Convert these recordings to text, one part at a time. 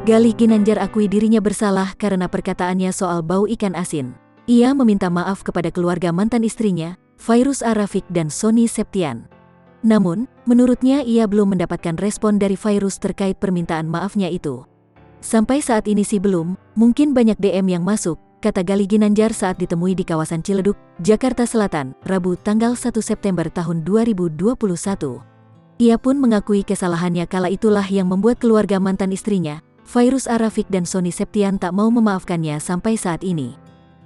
Galih Ginanjar akui dirinya bersalah karena perkataannya soal bau ikan asin. Ia meminta maaf kepada keluarga mantan istrinya, Fairuz Ar-Rafiq dan Sony Septian. Namun, menurutnya ia belum mendapatkan respon dari Fairuz terkait permintaan maafnya itu. Sampai saat ini sih belum, mungkin banyak DM yang masuk, kata Galih Ginanjar saat ditemui di kawasan Ciledug, Jakarta Selatan, Rabu tanggal 1 September tahun 2021. Ia pun mengakui kesalahannya kala itulah yang membuat keluarga mantan istrinya, Fairuz Ar-Rafiq dan Sony Septian tak mau memaafkannya sampai saat ini.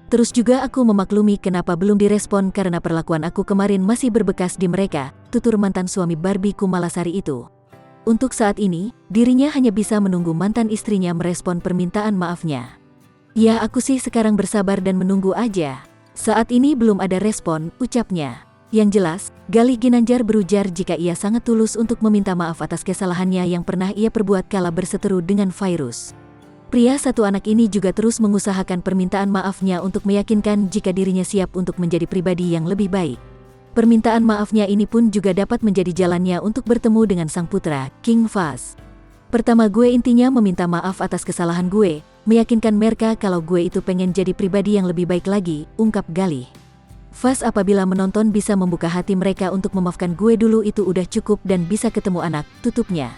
Terus juga aku memaklumi kenapa belum direspon karena perlakuan aku kemarin masih berbekas di mereka, tutur mantan suami Barbie Kumalasari itu. Untuk saat ini, dirinya hanya bisa menunggu mantan istrinya merespon permintaan maafnya. Ya aku sih sekarang bersabar dan menunggu aja. Saat ini belum ada respon, ucapnya. Yang jelas, Galih Ginanjar berujar jika ia sangat tulus untuk meminta maaf atas kesalahannya yang pernah ia perbuat kala berseteru dengan Fairuz. Pria satu anak ini juga terus mengusahakan permintaan maafnya untuk meyakinkan jika dirinya siap untuk menjadi pribadi yang lebih baik. Permintaan maafnya ini pun juga dapat menjadi jalannya untuk bertemu dengan sang putra, King Fahz. Pertama gue intinya meminta maaf atas kesalahan gue, meyakinkan mereka kalau gue itu pengen jadi pribadi yang lebih baik lagi, ungkap Galih. Fahz apabila menonton bisa membuka hati mereka untuk memaafkan gue dulu itu udah cukup dan bisa ketemu anak, tutupnya.